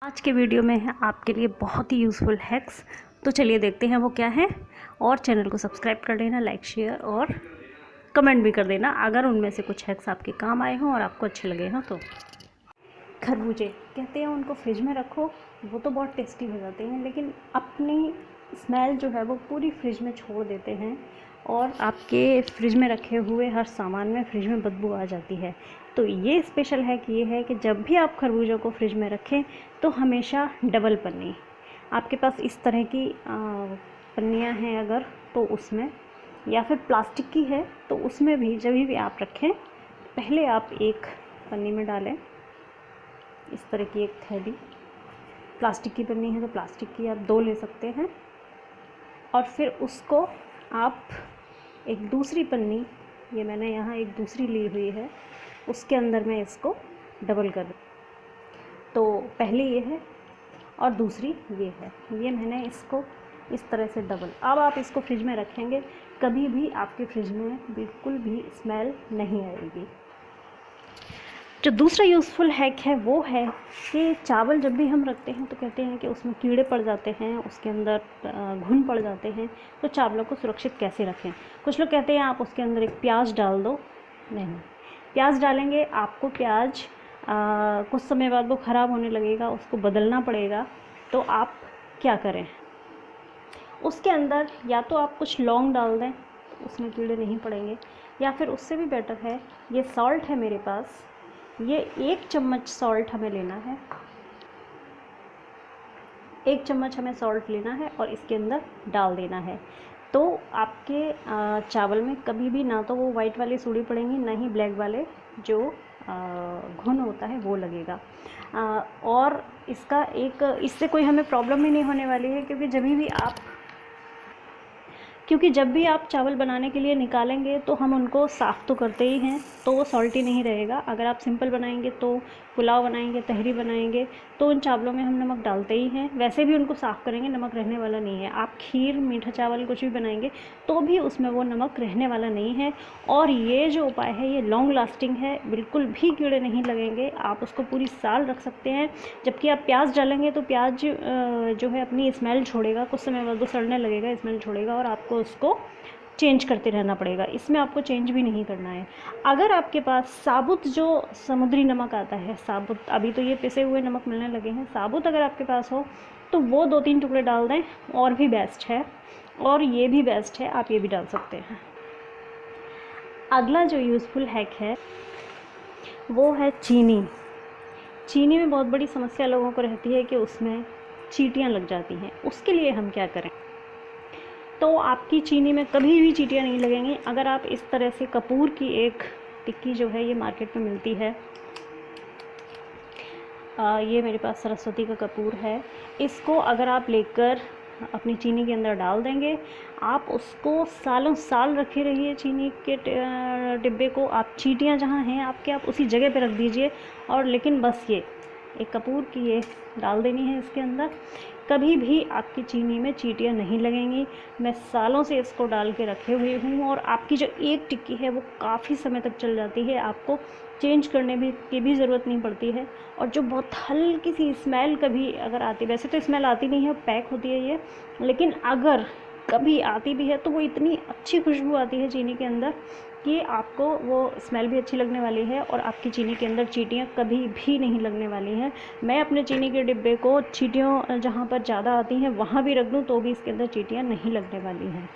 आज के वीडियो में है आपके लिए बहुत ही यूज़फुल हैक्स। तो चलिए देखते हैं वो क्या है। और चैनल को सब्सक्राइब कर देना, लाइक शेयर और कमेंट भी कर देना अगर उनमें से कुछ हैक्स आपके काम आए हों और आपको अच्छे लगे हों। तो खरबूजे कहते हैं उनको फ्रिज में रखो, वो तो बहुत टेस्टी हो जाते हैं, लेकिन अपनी स्मेल जो है वो पूरी फ्रिज में छोड़ देते हैं और आपके फ्रिज में रखे हुए हर सामान में फ्रिज में बदबू आ जाती है। तो ये स्पेशल हैक ये है कि जब भी आप खरबूजों को फ्रिज में रखें तो हमेशा डबल पन्नी, आपके पास इस तरह की पन्नियाँ हैं अगर तो उसमें, या फिर प्लास्टिक की है तो उसमें भी जब भी आप रखें पहले आप एक पन्नी में डालें, इस तरह की एक थैली। प्लास्टिक की पन्नी है तो प्लास्टिक की आप 2 ले सकते हैं और फिर उसको आप एक दूसरी पन्नी, ये मैंने यहाँ एक दूसरी ली हुई है, उसके अंदर मैं इसको डबल कर, तो पहली ये है और दूसरी ये है, ये मैंने इसको इस तरह से डबल। अब आप इसको फ्रिज में रखेंगे, कभी भी आपके फ्रिज में बिल्कुल भी स्मेल नहीं आएगी। जो दूसरा यूज़फुल हैक है वो है कि चावल जब भी हम रखते हैं तो कहते हैं कि उसमें कीड़े पड़ जाते हैं, उसके अंदर घुन पड़ जाते हैं, तो चावलों को सुरक्षित कैसे रखें। कुछ लोग कहते हैं आप उसके अंदर एक प्याज डाल दो, नहीं, प्याज डालेंगे आपको प्याज कुछ समय बाद वो ख़राब होने लगेगा, उसको बदलना पड़ेगा। तो आप क्या करें, उसके अंदर या तो आप कुछ लौंग डाल दें, उसमें कीड़े नहीं पड़ेंगे, या फिर उससे भी बेटर है, ये सॉल्ट है मेरे पास, ये 1 चम्मच सॉल्ट हमें लेना है, 1 चम्मच हमें सॉल्ट लेना है और इसके अंदर डाल देना है। तो आपके चावल में कभी भी ना तो वो वाइट वाली सूड़ी पड़ेंगी, ना ही ब्लैक वाले जो घुन होता है वो लगेगा। और इसका इससे कोई हमें प्रॉब्लम ही नहीं होने वाली है, क्योंकि जब भी आप चावल बनाने के लिए निकालेंगे तो हम उनको साफ़ तो करते ही हैं, तो वो सॉल्टी नहीं रहेगा। अगर आप सिंपल बनाएंगे तो पुलाव बनाएंगे, तहरी बनाएंगे, तो उन चावलों में हम नमक डालते ही हैं, वैसे भी उनको साफ़ करेंगे, नमक रहने वाला नहीं है। आप खीर, मीठा चावल कुछ भी बनाएंगे तो भी उसमें वो नमक रहने वाला नहीं है। और ये जो उपाय है ये लॉन्ग लास्टिंग है, बिल्कुल भी कीड़े नहीं लगेंगे, आप उसको पूरी साल रख सकते हैं। जबकि आप प्याज डालेंगे तो प्याज जो है अपनी स्मेल छोड़ेगा, कुछ समय बाद वो सड़ने लगेगा, स्मेल छोड़ेगा और आपको उसको चेंज करते रहना पड़ेगा। इसमें आपको चेंज भी नहीं करना है। अगर आपके पास साबुत जो समुद्री नमक आता है, साबुत, अभी तो ये पिसे हुए नमक मिलने लगे हैं, साबुत अगर आपके पास हो तो वो 2-3 टुकड़े डाल दें और भी बेस्ट है, और ये भी बेस्ट है, आप ये भी डाल सकते हैं। अगला जो यूज़फुल हैक है वो है चीनी। चीनी में बहुत बड़ी समस्या लोगों को रहती है कि उसमें चींटियाँ लग जाती हैं। उसके लिए हम क्या करें, तो आपकी चीनी में कभी भी चींटियाँ नहीं लगेंगी अगर आप इस तरह से कपूर की एक टिक्की जो है, ये मार्केट में मिलती है, ये मेरे पास सरस्वती का कपूर है, इसको अगर आप लेकर अपनी चीनी के अंदर डाल देंगे, आप उसको सालों साल रखे रहिए चीनी के डिब्बे को। आप चींटियाँ जहाँ हैं आपके, आप उसी जगह पे रख दीजिए, और लेकिन बस ये एक कपूर की ये डाल देनी है इसके अंदर, कभी भी आपकी चीनी में चींटियाँ नहीं लगेंगी। मैं सालों से इसको डाल के रखे हुए हूँ और आपकी जो एक टिक्की है वो काफ़ी समय तक चल जाती है, आपको चेंज करने की भी ज़रूरत नहीं पड़ती है। और जो बहुत हल्की सी स्मेल कभी अगर आती, वैसे तो स्मेल आती नहीं है, पैक होती है ये, लेकिन अगर कभी आती भी है तो वो इतनी अच्छी खुशबू आती है चीनी के अंदर कि आपको वो स्मेल भी अच्छी लगने वाली है और आपकी चीनी के अंदर चींटियाँ कभी भी नहीं लगने वाली हैं। मैं अपने चीनी के डिब्बे को चींटियों जहाँ पर ज़्यादा आती हैं वहाँ भी रख दूँ तो भी इसके अंदर चींटियाँ नहीं लगने वाली हैं।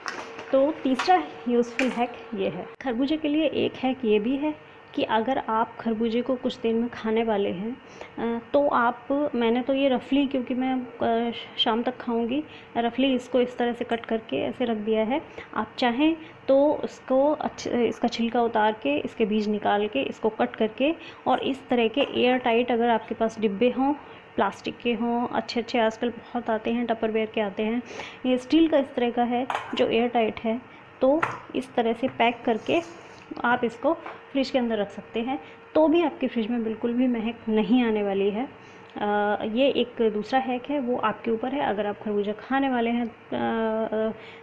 तो तीसरा यूज़फुल हैक ये है। खरबूजे के लिए एक हैक ये भी है कि अगर आप खरबूजे को कुछ देर में खाने वाले हैं तो मैंने तो ये रफली, क्योंकि मैं शाम तक खाऊंगी, रफली इसको इस तरह से कट करके ऐसे रख दिया है। आप चाहें तो इसका छिलका उतार के, इसके बीज निकाल के, इसको कट करके, और इस तरह के एयर टाइट अगर आपके पास डिब्बे हों, प्लास्टिक के हों, अच्छे आजकल बहुत आते हैं, टपरवेयर के आते हैं, ये स्टील का इस तरह का है जो एयर टाइट है, तो इस तरह से पैक करके आप इसको फ्रिज के अंदर रख सकते हैं, तो भी आपके फ्रिज में बिल्कुल भी महक नहीं आने वाली है। ये एक दूसरा हैक है, वो आपके ऊपर है। अगर आप खरबूजा खाने वाले हैं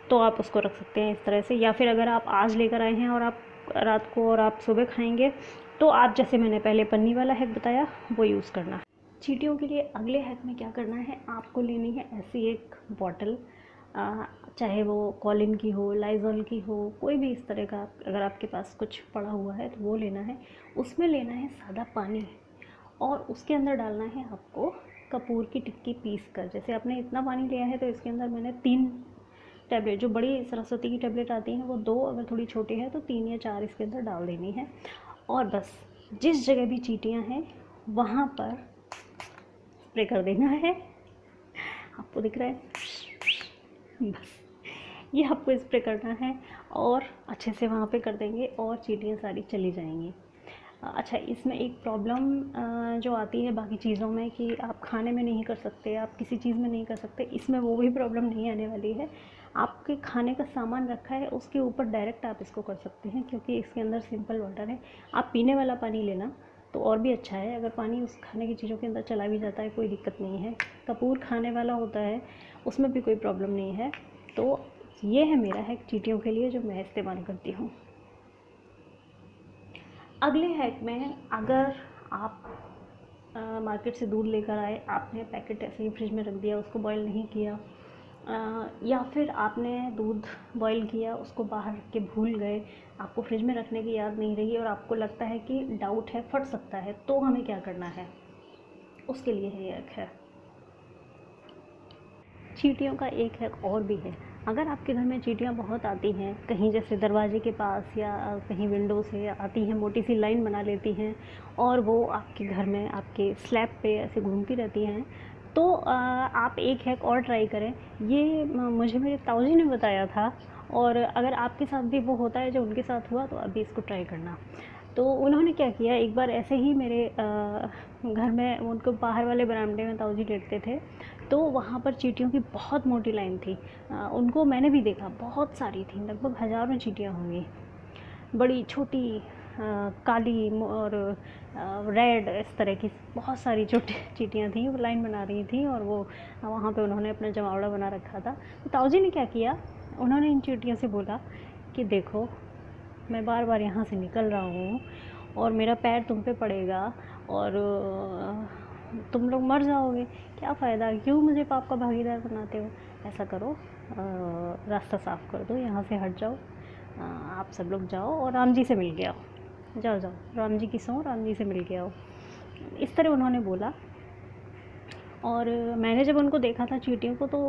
तो आप उसको रख सकते हैं इस तरह से, या फिर अगर आप आज लेकर आए हैं और आप रात को और आप सुबह खाएंगे तो आप, जैसे मैंने पहले पन्नी वाला हैक बताया, वो यूज़ करना। चींटियों के लिए अगले हैक में क्या करना है, आपको लेनी है ऐसी एक बॉटल, चाहे वो कॉलिन की हो, लाइजॉल की हो, कोई भी इस तरह का अगर आपके पास कुछ पड़ा हुआ है तो वो लेना है। उसमें लेना है सादा पानी और उसके अंदर डालना है आपको कपूर की टिक्की पीस कर। जैसे आपने इतना पानी लिया है तो इसके अंदर मैंने 3 टैबलेट, जो बड़ी सरस्वती की टैबलेट आती हैं वो 2, अगर थोड़ी छोटी है तो 3 या 4 इसके अंदर डाल देनी है। और बस जिस जगह भी चींटियाँ हैं वहाँ पर स्प्रे कर देना है। आपको दिख रहा है, बस ये आपको स्प्रे करना है और अच्छे से वहाँ पे कर देंगे और चींटियाँ सारी चली जाएंगी। अच्छा, इसमें एक प्रॉब्लम जो आती है बाकी चीज़ों में कि आप खाने में नहीं कर सकते, आप किसी चीज़ में नहीं कर सकते, इसमें वो भी प्रॉब्लम नहीं आने वाली है। आपके खाने का सामान रखा है उसके ऊपर डायरेक्ट आप इसको कर सकते हैं, क्योंकि इसके अंदर सिंपल वाटर है। आप पीने वाला पानी लेना तो और भी अच्छा है, अगर पानी उस खाने की चीज़ों के अंदर चला भी जाता है कोई दिक्कत नहीं है। कपूर खाने वाला होता है, उसमें भी कोई प्रॉब्लम नहीं है। तो ये है मेरा हैक चींटियों के लिए जो मैं इस्तेमाल करती हूँ। अगले हैक में, अगर आप मार्केट से दूध लेकर आए, आपने पैकेट ऐसे ही फ्रिज में रख दिया, उसको बॉईल नहीं किया, या फिर आपने दूध बॉईल किया उसको बाहर रख के भूल गए, आपको फ्रिज में रखने की याद नहीं रही और आपको लगता है कि डाउट है फट सकता है, तो हमें क्या करना है, उसके लिए है ये हैक है। चींटियों का एक हैक और भी है। अगर आपके घर में चींटियाँ बहुत आती हैं, कहीं जैसे दरवाजे के पास या कहीं विंडो से आती हैं, मोटी सी लाइन बना लेती हैं और वो आपके घर में आपके स्लैब पे ऐसे घूमती रहती हैं, तो आप एक हैक और ट्राई करें। ये मुझे मेरे ताऊजी ने बताया था, और अगर आपके साथ भी वो होता है जो उनके साथ हुआ तो अभी इसको ट्राई करना। तो उन्होंने क्या किया, एक बार ऐसे ही मेरे घर में, उनको बाहर वाले बरामदे में ताऊजी लेटते थे, तो वहाँ पर चींटियों की बहुत मोटी लाइन थी। उनको मैंने भी देखा, बहुत सारी थी, लगभग हज़ारों चींटियाँ होंगी, बड़ी छोटी, काली और रेड, इस तरह की बहुत सारी छोटी चींटियाँ थी, वो लाइन बना रही थी और वो वहाँ पे उन्होंने अपना जमावड़ा बना रखा था। तो ताऊजी ने क्या किया, उन्होंने इन चींटियों से बोला कि देखो, मैं बार बार यहाँ से निकल रहा हूँ और मेरा पैर तुम पे पड़ेगा और तुम लोग मर जाओगे, क्या फ़ायदा, क्यों मुझे पाप का भागीदार बनाते हो। ऐसा करो, रास्ता साफ़ कर दो, यहाँ से हट जाओ, आप सब लोग जाओ और राम जी से मिल के आओ, जाओ जाओ, राम जी की सौं, राम जी से मिल के आओ। इस तरह उन्होंने बोला। और मैंने जब उनको देखा था चींटियों को, तो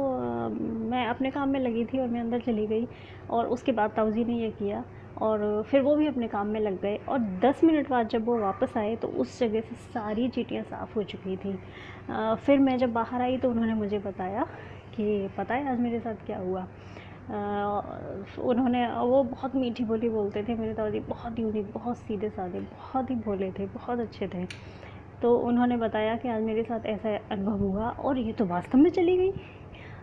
मैं अपने काम में लगी थी और मैं अंदर चली गई, और उसके बाद ताऊजी ने ये किया और फिर वो भी अपने काम में लग गए, और 10 मिनट बाद जब वो वापस आए तो उस जगह से सारी चींटियाँ साफ़ हो चुकी थी। फिर मैं जब बाहर आई तो उन्होंने मुझे बताया कि पता है आज मेरे साथ क्या हुआ। उन्होंने, वो बहुत मीठी बोली बोलते थे मेरे ताऊजी, बहुत यूनिक, बहुत सीधे साधे, बहुत ही भोले थे, बहुत अच्छे थे। तो उन्होंने बताया कि आज मेरे साथ ऐसा अनुभव हुआ और ये तो वास्तव में चली गई।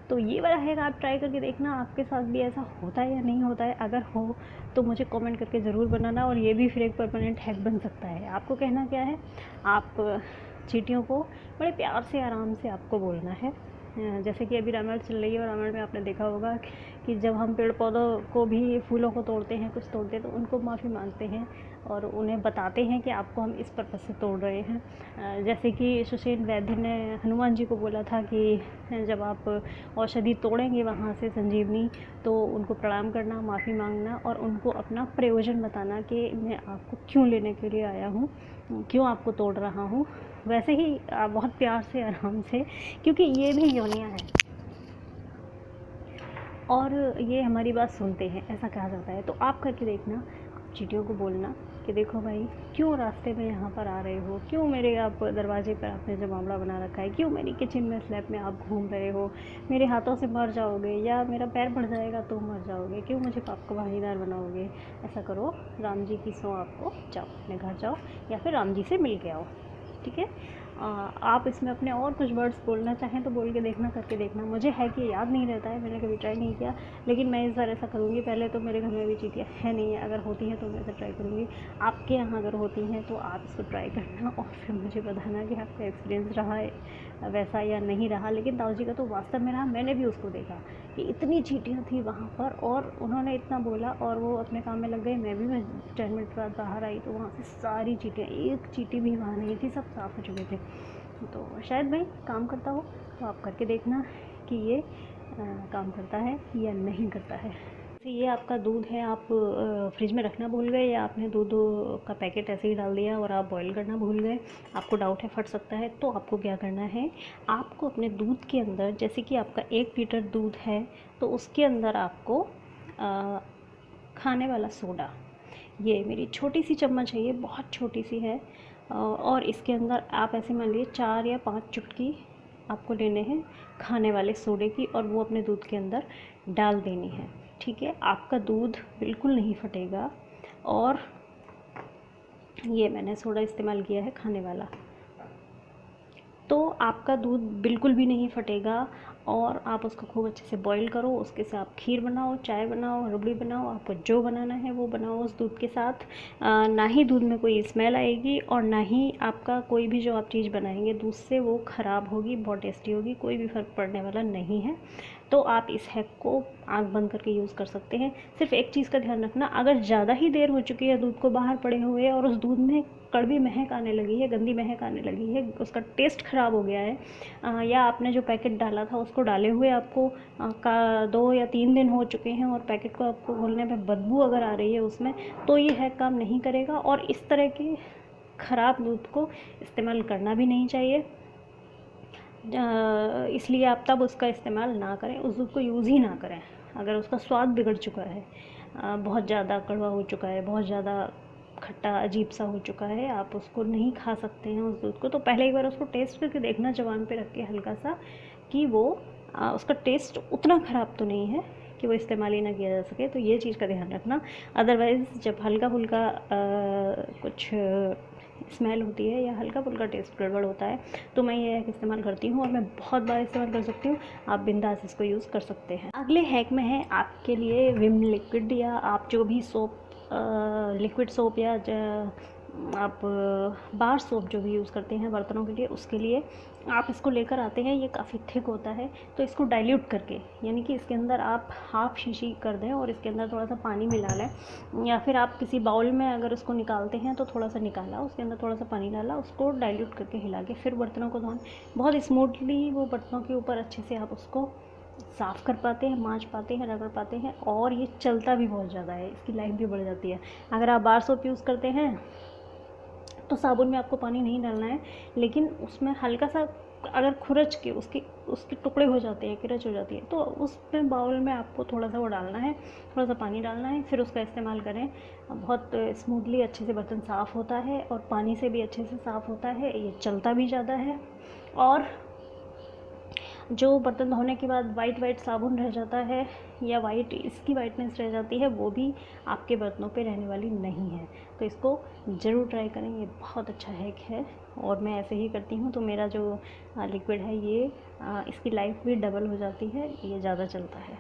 तो ये वाला हैक आप ट्राई करके देखना, आपके साथ भी ऐसा होता है या नहीं होता है। अगर हो तो मुझे कमेंट करके ज़रूर बनाना, और ये भी फिर एक परमानेंट हैक बन सकता है। आपको कहना क्या है, आप चींटियों को बड़े प्यार से, आराम से आपको बोलना है। जैसे कि अभी रामायण चल रही है, और रामायण में आपने देखा होगा कि जब हम पेड़ पौधों को भी, फूलों को तोड़ते हैं, कुछ तोड़ते हैं, तो उनको माफ़ी मांगते हैं और उन्हें बताते हैं कि आपको हम इस पर्पज़ से तोड़ रहे हैं। जैसे कि सुषेण वैद्य ने हनुमान जी को बोला था कि जब आप औषधि तोड़ेंगे वहाँ से, संजीवनी, तो उनको प्रणाम करना, माफ़ी मांगना और उनको अपना प्रयोजन बताना कि मैं आपको क्यों लेने के लिए आया हूँ, क्यों आपको तोड़ रहा हूँ। वैसे ही बहुत प्यार से, आराम से, क्योंकि ये भी योनियाँ हैं और ये हमारी बात सुनते हैं, ऐसा कहा जाता है। तो आप करके देखना, चींटियों को बोलना कि देखो भाई, क्यों रास्ते में यहाँ पर आ रहे हो, क्यों मेरे आप दरवाजे पर आपने जमावड़ा बना रखा है, क्यों मेरी किचन में, स्लैब में आप घूम रहे हो, मेरे हाथों से मर जाओगे या मेरा पैर बढ़ जाएगा तो मर जाओगे, क्यों मुझे पाप का भागीदार बनाओगे। ऐसा करो, राम जी की सौं आपको, जाओ अपने घर जाओ या फिर राम जी से मिल के आओ, ठीक है। आप इसमें अपने और कुछ वर्ड्स बोलना चाहें तो बोल के देखना, करके देखना। मुझे है कि याद नहीं रहता है, मैंने कभी ट्राई नहीं किया, लेकिन मैं इस बार ऐसा करूँगी। पहले तो मेरे घर में भी चींटियाँ है नहीं है, अगर होती हैं तो मैं ऐसा ट्राई करूँगी। आपके यहाँ अगर होती हैं तो आप इसको ट्राई करना और फिर मुझे बताना कि आपका एक्सपीरियंस रहा है वैसा या नहीं रहा। लेकिन ताऊजी का तो वास्तव में रहा, मैंने भी उसको देखा कि इतनी चींटियाँ थी वहाँ पर, और उन्होंने इतना बोला और वो अपने काम में लग गए। मैं 10 मिनट बाद बाहर आई तो वहाँ से सारी चींटियाँ, एक चींटी भी वहाँ नहीं थी, सब साफ़ हो चुके थे। तो शायद भाई काम करता हो, तो आप करके देखना कि ये काम करता है या नहीं करता है। ये आपका दूध है, आप फ्रिज में रखना भूल गए या आपने दूध का पैकेट ऐसे ही डाल दिया और आप बॉईल करना भूल गए, आपको डाउट है फट सकता है, तो आपको क्या करना है, आपको अपने दूध के अंदर, जैसे कि आपका 1 लीटर दूध है तो उसके अंदर आपको खाने वाला सोडा, ये मेरी छोटी सी चम्मच है, ये बहुत छोटी सी है, और इसके अंदर आप ऐसे मान लीजिए 4 या 5 चुटकी आपको लेने हैं खाने वाले सोडे की, और वो अपने दूध के अंदर डाल देनी है। ठीक है, आपका दूध बिल्कुल नहीं फटेगा। और ये मैंने सोडा इस्तेमाल किया है खाने वाला, तो आपका दूध बिल्कुल भी नहीं फटेगा। और आप उसको खूब अच्छे से बॉईल करो, उसके से आप खीर बनाओ, चाय बनाओ, रबड़ी बनाओ, आपको जो बनाना है वो बनाओ उस दूध के साथ। ना ही दूध में कोई स्मेल आएगी और ना ही आपका कोई भी जो आप चीज़ बनाएंगे दूध से वो ख़राब होगी, बहुत टेस्टी होगी, कोई भी फ़र्क पड़ने वाला नहीं है। तो आप इस हैक को आँख बंद करके यूज़ कर सकते हैं। सिर्फ एक चीज़ का ध्यान रखना, अगर ज़्यादा ही देर हो चुकी है दूध को बाहर पड़े हुए और उस दूध में कड़वी महक आने लगी है, गंदी महक आने लगी है, उसका टेस्ट ख़राब हो गया है, या आपने जो पैकेट डाला था उसको डाले हुए आपको 2 या 3 दिन हो चुके हैं और पैकेट को आपको खोलने पे बदबू अगर आ रही है उसमें, तो ये हैक काम नहीं करेगा। और इस तरह के ख़राब दूध को इस्तेमाल करना भी नहीं चाहिए, इसलिए आप तब उसका इस्तेमाल ना करें, उस दूध को यूज़ ही ना करें। अगर उसका स्वाद बिगड़ चुका है, बहुत ज़्यादा कड़वा हो चुका है, बहुत ज़्यादा खट्टा अजीब सा हो चुका है, आप उसको नहीं खा सकते हैं उस दूध को, तो पहले एक बार उसको टेस्ट करके देखना ज़ुबान पे रख के हल्का सा, कि वो उसका टेस्ट उतना ख़राब तो नहीं है कि वो इस्तेमाल ही ना किया जा सके। तो ये चीज़ का ध्यान रखना। अदरवाइज़ जब हल्का फुल्का कुछ स्मेल होती है या हल्का फुल्का टेस्ट गड़बड़ होता है, तो मैं ये हैक इस्तेमाल करती हूँ और मैं बहुत बार इस्तेमाल कर सकती हूँ। आप बिंदास इसको यूज़ कर सकते हैं। अगले हैक में है आपके लिए विम लिक्विड, या आप जो भी सोप, लिक्विड सोप या आप बार सोप जो भी यूज़ करते हैं बर्तनों के लिए, उसके लिए आप इसको लेकर आते हैं। ये काफ़ी थिक होता है, तो इसको डाइल्यूट करके, यानी कि इसके अंदर आप हाफ़ शीशी कर दें और इसके अंदर थोड़ा सा पानी मिला लें, या फिर आप किसी बाउल में अगर उसको निकालते हैं तो थोड़ा सा निकाला, उसके अंदर थोड़ा सा पानी डाला, उसको डाइल्यूट करके हिला के फिर बर्तनों को धोएं। बहुत स्मूथली वो बर्तनों के ऊपर अच्छे से आप उसको साफ़ कर पाते हैं, मांज पाते हैं, रगड़ पाते हैं, और ये चलता भी बहुत ज़्यादा है, इसकी लाइफ भी बढ़ जाती है। अगर आप बार सोप यूज़ करते हैं तो साबुन में आपको पानी नहीं डालना है, लेकिन उसमें हल्का सा अगर खुरच के उसके टुकड़े हो जाते हैं, किरच हो जाती है, तो उसमें बाउल में आपको थोड़ा सा वो डालना है, थोड़ा सा पानी डालना है, फिर उसका इस्तेमाल करें। बहुत स्मूथली अच्छे से बर्तन साफ़ होता है और पानी से भी अच्छे से साफ़ होता है, ये चलता भी ज़्यादा है। और जो बर्तन धोने के बाद वाइट साबुन रह जाता है या इसकी वाइटनेस रह जाती है, वो भी आपके बर्तनों पे रहने वाली नहीं है। तो इसको ज़रूर ट्राई करें, ये बहुत अच्छा हैक है और मैं ऐसे ही करती हूँ। तो मेरा जो लिक्विड है ये इसकी लाइफ भी डबल हो जाती है, ये ज़्यादा चलता है।